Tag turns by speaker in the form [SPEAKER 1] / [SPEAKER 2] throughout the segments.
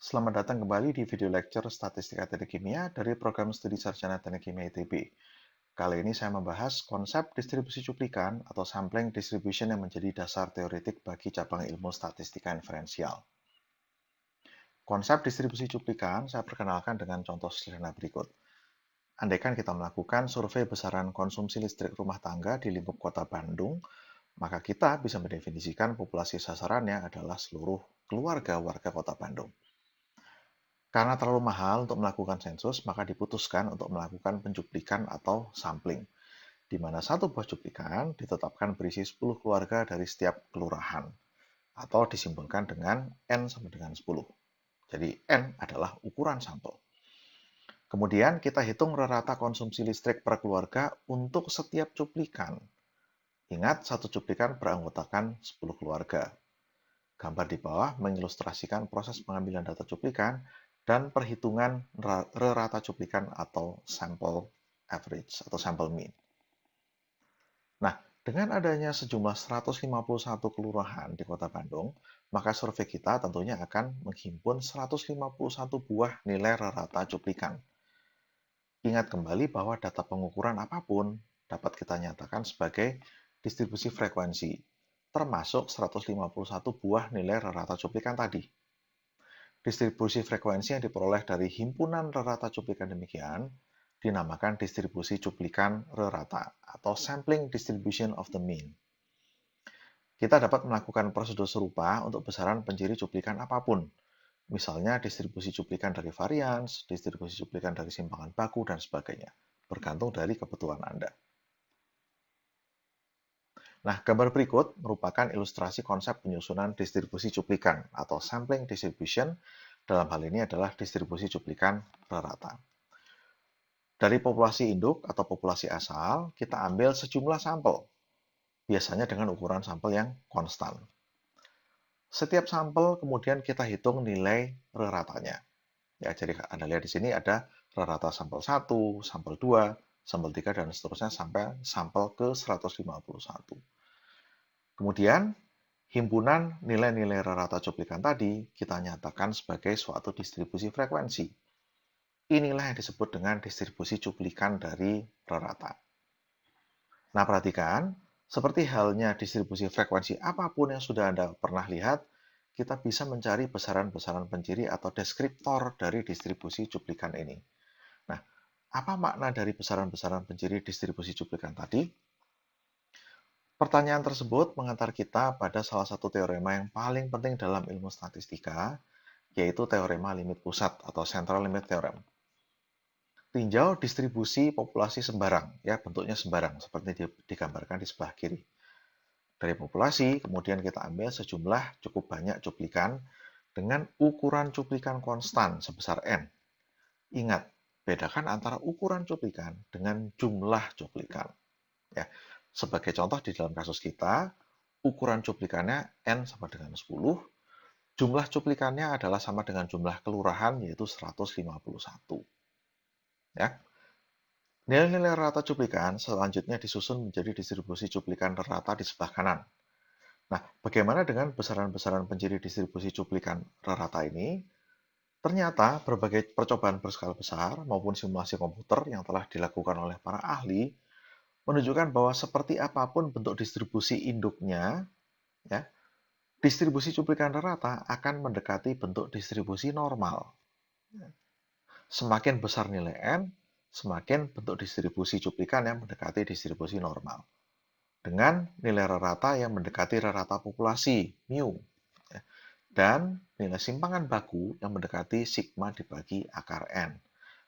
[SPEAKER 1] Selamat datang kembali di video lecture Statistika Teknik Kimia dari program studi sarjana Teknik Kimia ITB. Kali ini saya membahas konsep distribusi cuplikan atau sampling distribution yang menjadi dasar teoretik bagi cabang ilmu statistika inferensial. Konsep distribusi cuplikan saya perkenalkan dengan contoh sederhana berikut. Andaikan kita melakukan survei besaran konsumsi listrik rumah tangga di lingkup kota Bandung, maka kita bisa mendefinisikan populasi sasarannya adalah seluruh keluarga warga kota Bandung. Karena terlalu mahal untuk melakukan sensus, maka diputuskan untuk melakukan pencuplikan atau sampling, di mana satu buah cuplikan ditetapkan berisi 10 keluarga dari setiap kelurahan, atau disimbolkan dengan N sama dengan 10. Jadi N adalah ukuran sampel. Kemudian kita hitung rata konsumsi listrik per keluarga untuk setiap cuplikan. Ingat, satu cuplikan beranggotakan 10 keluarga. Gambar di bawah mengilustrasikan proses pengambilan data cuplikan dan perhitungan rata cuplikan atau sample average atau sample mean. Nah, dengan adanya sejumlah 151 kelurahan di Kota Bandung, maka survei kita tentunya akan menghimpun 151 buah nilai rata cuplikan. Ingat kembali bahwa data pengukuran apapun dapat kita nyatakan sebagai distribusi frekuensi, termasuk 151 buah nilai rata cuplikan tadi. Distribusi frekuensi yang diperoleh dari himpunan rata cuplikan demikian dinamakan distribusi cuplikan rata atau sampling distribution of the mean. Kita dapat melakukan prosedur serupa untuk besaran penciri cuplikan apapun, misalnya distribusi cuplikan dari varians, distribusi cuplikan dari simpangan baku, dan sebagainya, bergantung dari kebutuhan Anda. Nah, gambar berikut merupakan ilustrasi konsep penyusunan distribusi cuplikan atau sampling distribution. Dalam hal ini adalah distribusi cuplikan rata. Dari populasi induk atau populasi asal, kita ambil sejumlah sampel, biasanya dengan ukuran sampel yang konstan. Setiap sampel kemudian kita hitung nilai reratanya. Ya, jadi Anda lihat di sini ada rata sampel 1, sampel 2, sampel 3, dan seterusnya sampai sampel ke 151. Kemudian, himpunan nilai-nilai rata cuplikan tadi kita nyatakan sebagai suatu distribusi frekuensi. Inilah yang disebut dengan distribusi cuplikan dari rata. Nah, perhatikan, seperti halnya distribusi frekuensi apapun yang sudah Anda pernah lihat, kita bisa mencari besaran-besaran penciri atau deskriptor dari distribusi cuplikan ini. Nah, apa makna dari besaran-besaran penciri distribusi cuplikan tadi? Pertanyaan tersebut mengantar kita pada salah satu teorema yang paling penting dalam ilmu statistika, yaitu teorema limit pusat atau central limit theorem. Tinjau distribusi populasi sembarang, ya bentuknya sembarang seperti digambarkan di sebelah kiri. Dari populasi, kemudian kita ambil sejumlah cukup banyak cuplikan dengan ukuran cuplikan konstan sebesar N. Ingat, bedakan antara ukuran cuplikan dengan jumlah cuplikan. Ya, sebagai contoh di dalam kasus kita, ukuran cuplikannya N sama dengan 10, jumlah cuplikannya adalah sama dengan jumlah kelurahan yaitu 151. Ya. Nilai-nilai rata cuplikan selanjutnya disusun menjadi distribusi cuplikan rata di sebelah kanan. Nah, bagaimana dengan besaran-besaran penciri distribusi cuplikan rata ini? Ternyata berbagai percobaan berskala besar maupun simulasi komputer yang telah dilakukan oleh para ahli menunjukkan bahwa seperti apapun bentuk distribusi induknya, ya, distribusi cuplikan rata akan mendekati bentuk distribusi normal. Semakin besar nilai N, semakin bentuk distribusi cuplikan yang mendekati distribusi normal. Dengan nilai rata yang mendekati rata populasi, mu. Dan nilai simpangan baku yang mendekati sigma dibagi akar N.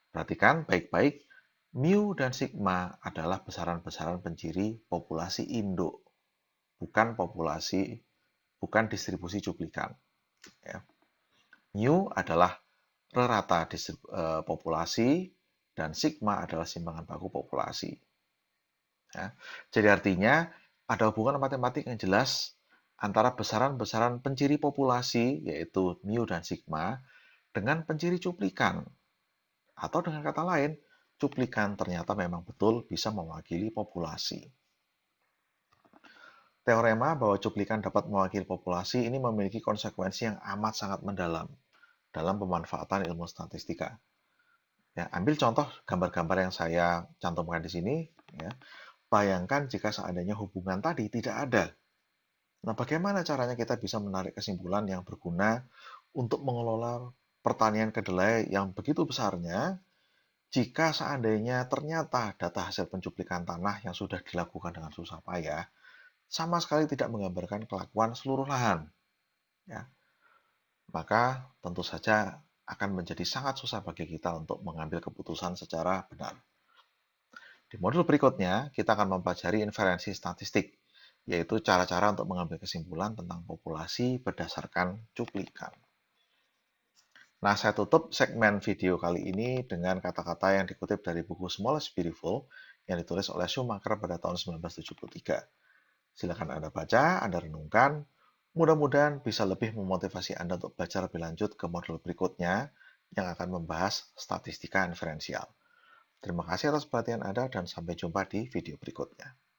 [SPEAKER 1] Perhatikan baik-baik, mu dan sigma adalah besaran-besaran penciri populasi induk, bukan distribusi cuplikan. Ya. Mu adalah rata populasi dan sigma adalah simpangan baku populasi. Ya. Jadi artinya ada hubungan matematik yang jelas antara besaran-besaran penciri populasi yaitu mu dan sigma dengan penciri cuplikan. Atau dengan kata lain, cuplikan ternyata memang betul bisa mewakili populasi. Teorema bahwa cuplikan dapat mewakili populasi ini memiliki konsekuensi yang amat sangat mendalam. dalam pemanfaatan ilmu statistika. Ya, ambil contoh gambar-gambar yang saya cantumkan di sini. Ya. Bayangkan jika seandainya hubungan tadi tidak ada. Nah, bagaimana caranya kita bisa menarik kesimpulan yang berguna untuk mengelola pertanian kedelai yang begitu besarnya jika seandainya ternyata data hasil pencuplikan tanah yang sudah dilakukan dengan susah payah sama sekali tidak menggambarkan kelakuan seluruh lahan, ya, maka tentu saja akan menjadi sangat susah bagi kita untuk mengambil keputusan secara benar. Di modul berikutnya, kita akan mempelajari inferensi statistik, yaitu cara-cara untuk mengambil kesimpulan tentang populasi berdasarkan cuplikan. Nah, saya tutup segmen video kali ini dengan kata-kata yang dikutip dari buku Small is Beautiful yang ditulis oleh Schumacher pada tahun 1973. Silakan Anda baca, Anda renungkan. Mudah-mudahan bisa lebih memotivasi Anda untuk belajar lebih lanjut ke modul berikutnya yang akan membahas statistika inferensial. Terima kasih atas perhatian Anda dan sampai jumpa di video berikutnya.